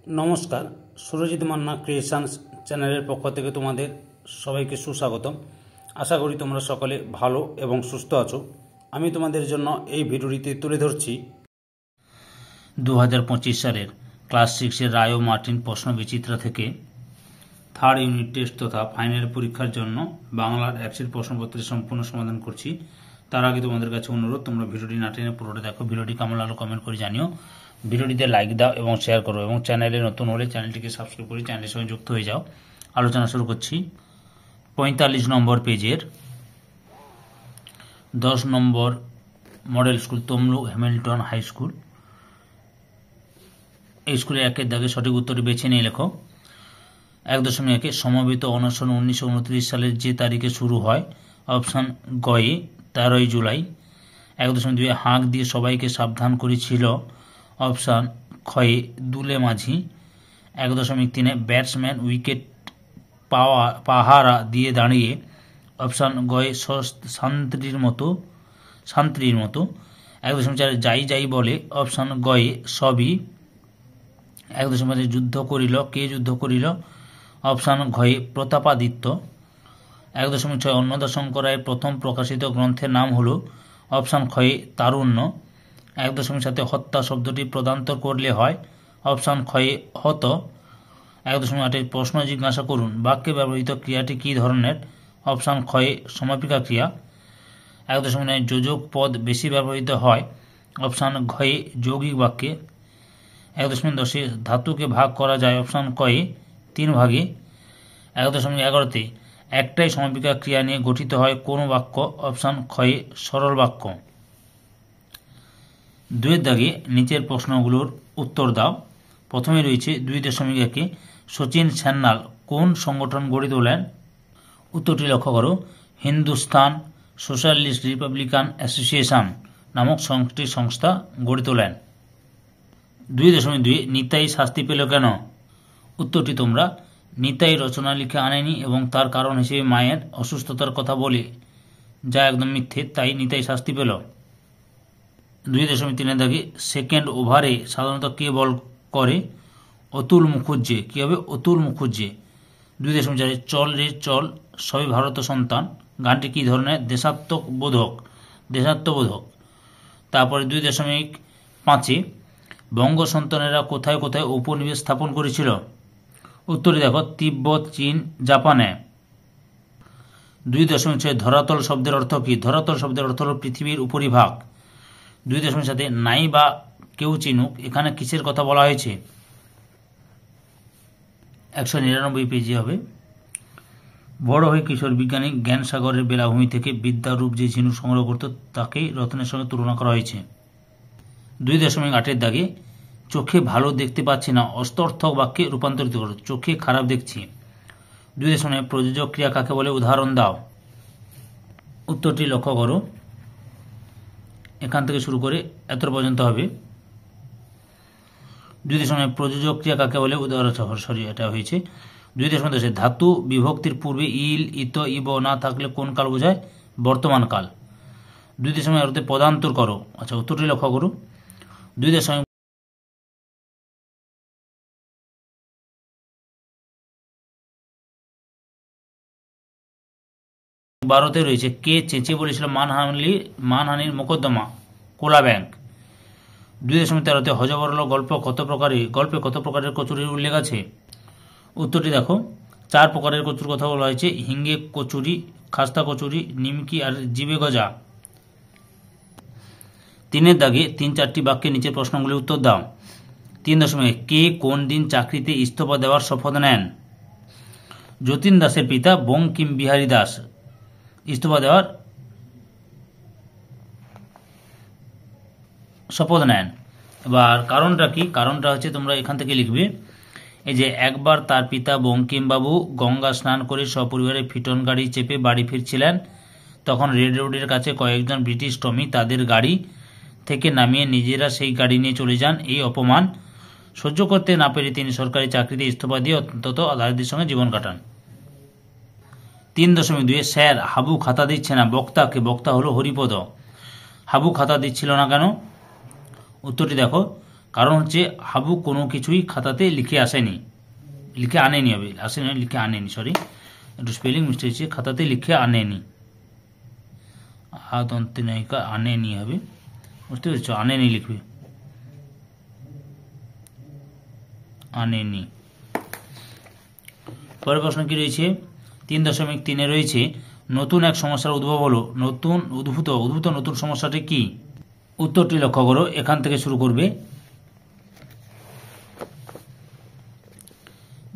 নমস্কার, সুরজিৎ মান্না ক্রিয়েশনস চ্যানেলের পক্ষ থেকে তোমাদের সবাইকে সুস্বাগতম। আশা করি তোমরা সকলে ভালো এবং সুস্থ আছো। আমি তোমাদের জন্য এই ভিডিওটিতে তুলে ধরছি 2025 সালের ক্লাস 6-এর রায় ও মার্টিন প্রশ্ন বিচিত্রা থেকে থার্ড ইউনিট টেস্ট তথা ফাইনাল পরীক্ষার জন্য বাংলার একশিট প্রশ্নপত্রের সম্পূর্ণ সমাধান করছি। তার আগে তোমাদের কাছে অনুরোধ, তোমরা ভিডিওটি না টেনে পুরোটা দেখো। ভিডিওটি কেমন লাগলো কমেন্ট করে জানিও। ভিডিওটিতে লাইক দাও এবং শেয়ার করো, এবং চ্যানেলে নতুন হলে চ্যানেলটিকে সাবস্ক্রাইব করে চ্যানেলের সঙ্গে যুক্ত হয়ে যাও। আলোচনা শুরু করছি 45 নম্বর পেজের 10 নম্বর model school Tamluk Hamilton high school. এই স্কুলে একের দাগে সঠিক উত্তরটি বেছে নিয়ে লেখো। 1.1 সমবেত অনশন 1929 সালের যে তারিখে শুরু হয়? অপশান গয়ে 13 জুলাই। 1.2 হাঁক দিয়ে সবাইকে সাবধান করেছিল? অপশান ক্ষয়ে দুলে মাঝি। 1.3 ব্যাটসম্যান উইকেট পাহারা দিয়ে দাঁড়িয়ে? অপশান গয়ে শান্তির মতো। 1.4 যাই যাই বলে? অপশান গয়ে সবই। 1.5 যুদ্ধ করিল? কে যুদ্ধ করিল? অপশান ঘয়ে প্রতাপাদিত্য। 1.6 অন্নদাশঙ্কর রায়ের প্রথম প্রকাশিত গ্রন্থের নাম হল? অপশান ক্ষয়ে তারুণ্য। 1.7 হত্যা শব্দটি প্রদান্তর করলে হয়? অপশান ক্ষয়ে হত। 1.8 প্রশ্ন জিজ্ঞাসা করুন, বাক্যে ব্যবহৃত ক্রিয়াটি কী ধরনের? অপশান ক্ষয়ে সমাপিকা ক্রিয়া। 1.9 যোজক পদ বেশি ব্যবহৃত হয়? অপশান ঘয়ে যৌগিক বাক্যে। 1.10 ধাতুকে ভাগ করা যায়? অপশান কয়ে 3 ভাগে। 1.11 একটাই সমাপিকা ক্রিয়া নিয়ে গঠিত হয় কোন বাক্য? অপশান ক্ষয়ে সরল বাক্য। 2 দাগে নিচের প্রশ্নগুলোর উত্তর দাও। প্রথমে রয়েছে 2.1 শচীন সান্যাল কোন সংগঠন গড়ে তোলেন? উত্তরটি লক্ষ্য করো। হিন্দুস্তান সোশ্যালিস্ট রিপাবলিকান অ্যাসোসিয়েশন নামক সংস্থা গড়ে তোলেন। 2.2 নিতাই শাস্তি পেল কেন? উত্তরটি তোমরা নিতাই রচনা লিখে আনেনি এবং তার কারণ হিসেবে মায়ের অসুস্থতার কথা বলে, যা একদম মিথ্যে, তাই নিতাই শাস্তি পেল। 2.3 দাগে সেকেন্ড ওভারে সাধারণত কে বল করে? অতুল মুখুজ্জে। কী হবে? অতুল মুখুজ্জে। 2.4 চল রে চল সবই ভারত সন্তান গানটি কী ধরনের? দেশাত্মবোধক। তারপরে 2.5 বঙ্গ সন্তানেরা কোথায় কোথায় উপনিবেশ স্থাপন করেছিল? উত্তরে দেখো, তিব্বত, চীন, জাপানে। 2.6 ধরাতল শব্দের অর্থ কী? ধরাতল শব্দের অর্থ হল পৃথিবীর উপরিভাগ। 2.7 নাই বা কেউ চিনুক, এখানে কিসের কথা বলা হয়েছে? 199 পেজে হবে। বড় হয়ে কিশোর বিজ্ঞানী জ্ঞানসাগরের বেলাভূমি থেকে বিদ্যারূপ যে ঝিনুক সংগ্রহ করত তাকেই রত্নের সঙ্গে তুলনা করা হয়েছে। 2.8 দাগে চোখে ভালো দেখতে পাচ্ছি না অস্তর্থক বাক্যে রূপান্তরিত করো। চোখে খারাপ দেখছি। 2.9 প্রযোজক ক্রিয়া কাকে বলে? উদাহরণ দাও। উত্তরটি লক্ষ্য করো, এখান থেকে শুরু করে এত পর্যন্ত হবে। 2.9 প্রযোজক ক্রিয়া কাকে বলে? উদাহরণ এটা হয়েছে। 2.10 ধাতু বিভক্তির পূর্বে ইল, ইত, ইব না থাকলে কোন কাল বোঝায়? বর্তমান কাল। 2.11 পদান্তর করো। আচ্ছা, উত্তরটি লক্ষ্য করো। 2.12 রয়েছে কে চেঁচে বলেছিল মানহানির মোকদ্দমা? কোলা ব্যাংক। 2.13 হযবরল গল্পে কত প্রকারের কচুরির উল্লেখ আছে? উত্তরটি দেখো, 4 প্রকারের কচুর কথা বলা হয়েছে। হিঙ্গে কচুরি, খাস্তা কচুরি, নিমকি আর জিবে গজা। 3 দাগে 3-4টি বাক্যে নিচের প্রশ্নগুলির উত্তর দাও। 3.1 কে কোন দিন চাকরিতে ইস্তফা দেওয়ার শপথ নেন? যতীন দাসের পিতা বঙ্কিম বিহারী দাস ইস্তফা দেওয়ার শপথ নেন। এবার কারণটা কি? কারণটা হচ্ছে তোমরা এখান থেকে লিখবে। এই যে একবার তার পিতা বঙ্কিমবাবু গঙ্গা স্নান করে সপরিবারে ফিটন গাড়ি চেপে বাড়ি ফিরছিলেন। তখন রেড রোডের কাছে কয়েকজন ব্রিটিশ টমি তাদের গাড়ি থেকে নামিয়ে নিজেরা সেই গাড়ি নিয়ে চলে যান। এই অপমান সহ্য করতে না পেরে তিনি সরকারি চাকরিতে ইস্তফা দিয়ে অন্তত আধারীদের সঙ্গে জীবন কাটান। 3.2 স্যার হাবু খাতা দিচ্ছে না বক্তাকে? বক্তা হলো হরিপদ। হাবু খাতা দিচ্ছিল না কেন? উত্তরটি দেখো, কারণ হচ্ছে হাবু কোনো কিছুই খাতাতে লিখে আনেনি লিখে আনেনি, সরি, একটু স্পেলিং মিস্টেক হচ্ছে, খাতাতে লিখে আনেনি, দন্তে নায়িকা আনেনি হবে, বুঝতে পেরেছ, আনেনি লিখবে, আনেনি। পরের প্রশ্ন কি রয়েছে? 3.3 রয়েছে নতুন এক সমস্যার উদ্ভব হলো, উদ্ভূত নতুন সমস্যাটি কি? উত্তরটি লক্ষ্য করো, এখান থেকে শুরু করবে,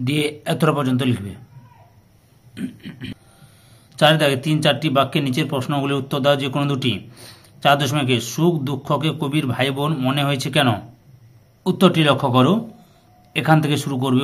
দিয়ে এতটা পর্যন্ত লিখবে। 4 দাগে 3-4টি বাক্যে নিচের প্রশ্নগুলির উত্তর দাও যে কোনো দুটি। 4.1 সুখ দুঃখকে কবির ভাই বোন মনে হয়েছে কেন? উত্তরটি লক্ষ্য করো, এখান থেকে শুরু করবে,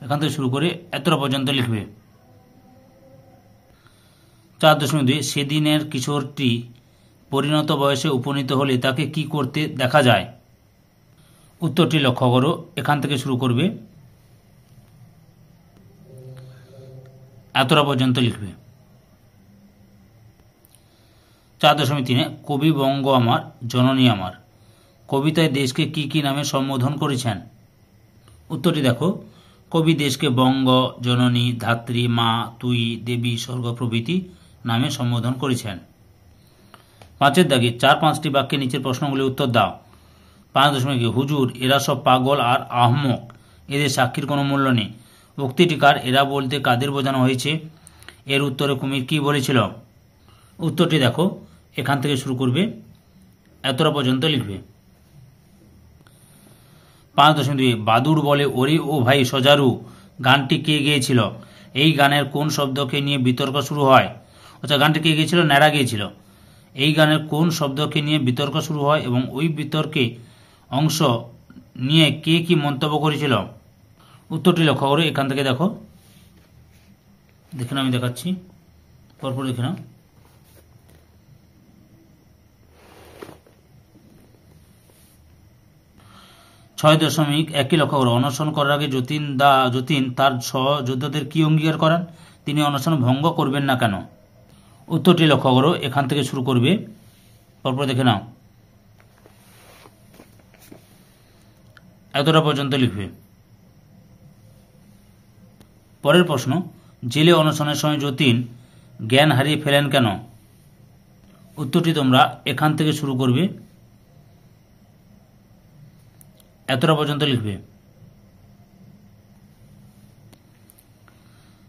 এখান থেকে শুরু করে এতটা পর্যন্ত লিখবে। 4.2 সেদিনের কিশোরটি পরিণত বয়সে উপনীত হলে তাকে কি করতে দেখা যায়? উত্তরটি লক্ষ্য করো, এখান থেকে শুরু করবে, এতটা পর্যন্ত লিখবে। 4.3 কবি বঙ্গ আমার জননী আমার কবিতায় দেশকে কি কি নামে সম্বোধন করেছেন? উত্তরটি দেখো, কবি দেশকে বঙ্গ, জননী, ধাত্রী, মা, তুই, দেবী, স্বর্গ প্রভৃতি নামে সম্বোধন করেছেন। 5 দাগে 4-5টি বাক্যে নিচের প্রশ্নগুলির উত্তর দাও। 5.1 হুজুর এরা সব পাগল আর আহমক, এদের সাক্ষীর কোনো মূল্য নেই। উক্তিটি কার? এরা বলতে কাদের বোঝানো হয়েছে? এর উত্তরে কুমির কি বলেছিল? উত্তরটি দেখো, এখান থেকে শুরু করবে, এতটা পর্যন্ত লিখবে। 5.2 বাদুড় বলে ওরে ও ভাই সজারু গানটি কে গেয়েছিল? এই গানের কোন শব্দকে নিয়ে বিতর্ক শুরু হয়? আচ্ছা, গানটি কে গেয়েছিল? ন্যাড়া গেয়েছিল। এই গানের কোন শব্দকে নিয়ে বিতর্ক শুরু হয় এবং ওই বিতর্কে অংশ নিয়ে কে কি মন্তব্য করেছিল? উত্তরটি লক্ষ্য করে, এখান থেকে দেখো, দেখে নাও, আমি দেখাচ্ছি, পরপর দেখে নাও। 6.1 লক্ষ্য করো, অনশন করার আগে যতীন তার সহযোদ্ধাদের কি অঙ্গীকার করান? তিনি অনশন ভঙ্গ করবেন না কেন? উত্তরটি লক্ষ্য করো, এখান থেকে শুরু করবে, পরপর দেখে নাও, এতটা পর্যন্ত লিখবে। পরের প্রশ্ন, জেলে অনশনের সময় যতীন জ্ঞান হারিয়ে ফেলেন কেন? উত্তরটি তোমরা এখান থেকে শুরু করবে, এতটা পর্যন্ত লিখবে।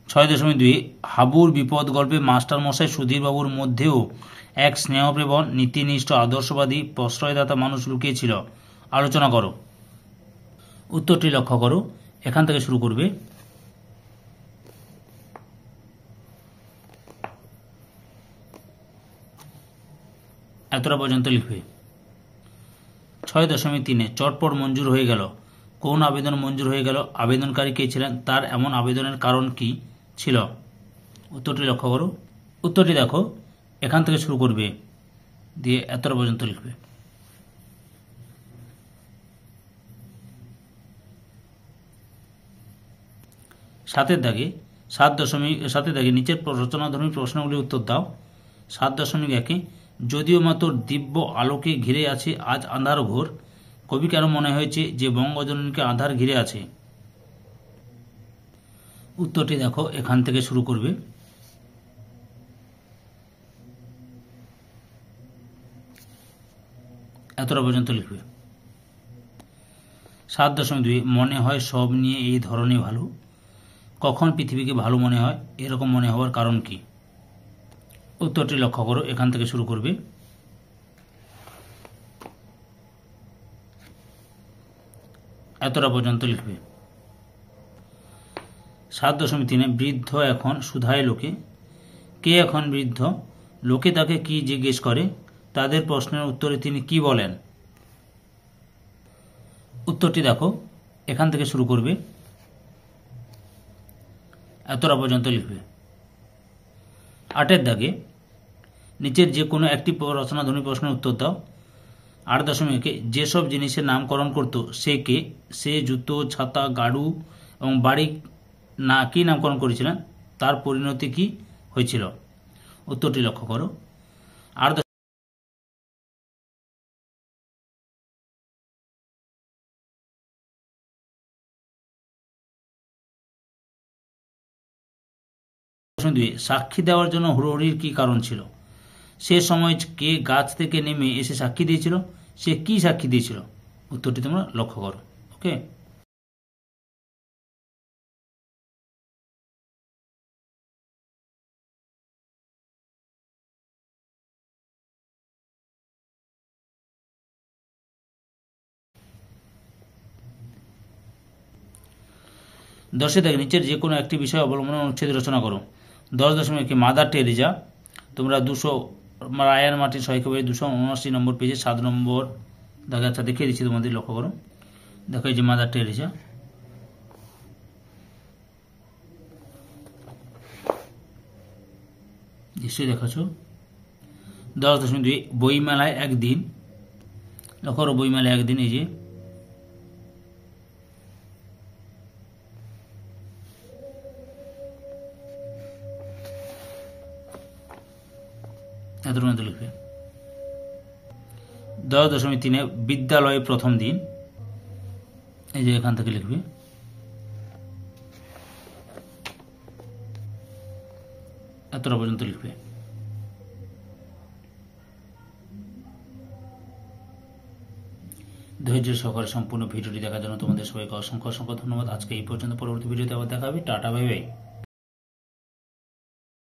6.2 হাবুর বিপদ গল্পে মাস্টারমশাই সুধীরবাবুর মধ্যেও এক স্নেহপ্রবণ, নীতিনিষ্ঠ, আদর্শবাদী, প্রশ্রয়দাতা মানুষ লুকিয়েছিল, আলোচনা করো। উত্তরটি লক্ষ্য করো, এখান থেকে শুরু করবে, এতটা পর্যন্ত লিখবে। 6.3 চটপট মঞ্জুর হয়ে গেল, কোন আবেদন মঞ্জুর হয়ে গেল? আবেদনকারী কে ছিলেন? তার এমন আবেদনের কারণ কি ছিল? উত্তরটি লক্ষ্য করো, উত্তরটি দেখো, এখান থেকে শুরু করবে, দিয়ে এতটা পর্যন্ত লিখবে। 7 দাগে নিচের রচনাধর্মী প্রশ্নগুলির উত্তর দাও। 7.1 যদিও মা তোর দিব্য আলোকে ঘিরে আছে আজ আঁধার ঘোর, কবি কেন মনে হয়েছে যে বঙ্গজননীকে আঁধার ঘিরে আছে? উত্তরটি দেখো, এখান থেকে শুরু করবে, এতটা পর্যন্ত লিখবে। 7.2 মনে হয় সব নিয়ে এই ধরনের ভালো, কখন পৃথিবীকে ভালো মনে হয়? এরকম মনে হওয়ার কারণ কি? উত্তরটি লক্ষ্য করো, এখান থেকে শুরু করবে, এতটা পর্যন্ত লিখবে। 7.3 বৃদ্ধ এখন সুধায় লোকে, কে এখন বৃদ্ধ? লোকে তাকে কি জিজ্ঞেস করে? তাদের প্রশ্নের উত্তরে তিনি কি বলেন? উত্তরটি দেখো, এখান থেকে শুরু করবে, এতটা পর্যন্ত লিখবে। 8 দাগে নিচের যে কোনো একটি রচনাধর্মী প্রশ্নের উত্তর দাও। 8.1 যেসব জিনিসের নামকরণ করত সে কে? সে জুতো, ছাতা, গাড়ু এবং বাড়ি না কি নামকরণ করেছিলেন? তার পরিণতি কি হয়েছিল? উত্তরটি লক্ষ্য করো। 8 2 সাক্ষী দেওয়ার জন্য হুড়োহুড়ির কি কারণ ছিল? সে সময় কে গাছ থেকে নেমে এসে সাক্ষী দিয়েছিল? সে কি সাক্ষী দিয়েছিল? উত্তরটি তোমরা লক্ষ্য করো। ওকে, দশে দেখ নিচের যে কোনো একটি বিষয় অবলম্বনে অনুচ্ছেদ রচনা করো। 10.1 মাদার টেরেজা। তোমরা 200 রায়ান মার্টিন সহায়িকাভাবে 279 নম্বর পেজে 7 নম্বর দাগে আচ্ছা দেখিয়ে দিচ্ছি তোমাদের, লক্ষ্য করো। দেখো এই যে মাদার টেরেজা, নিশ্চয়ই দেখাচ্ছ। 10.2 বইমেলায় একদিন। লক্ষ্য করো বইমেলায় একদিন, এই যে এত লিখবে। 10.3 বিদ্যালয়ে প্রথম দিন। এই যে এখান থেকে লিখবে। এতটা পর্যন্ত লিখবে। ধৈর্য সহকারে সম্পূর্ণ ভিডিওটি দেখার জন্য তোমাদের সবাইকে অসংখ্য অসংখ্য ধন্যবাদ। আজকে এই পর্যন্ত, পরবর্তী ভিডিওতে আবার দেখা হবে। Tata, bye bye.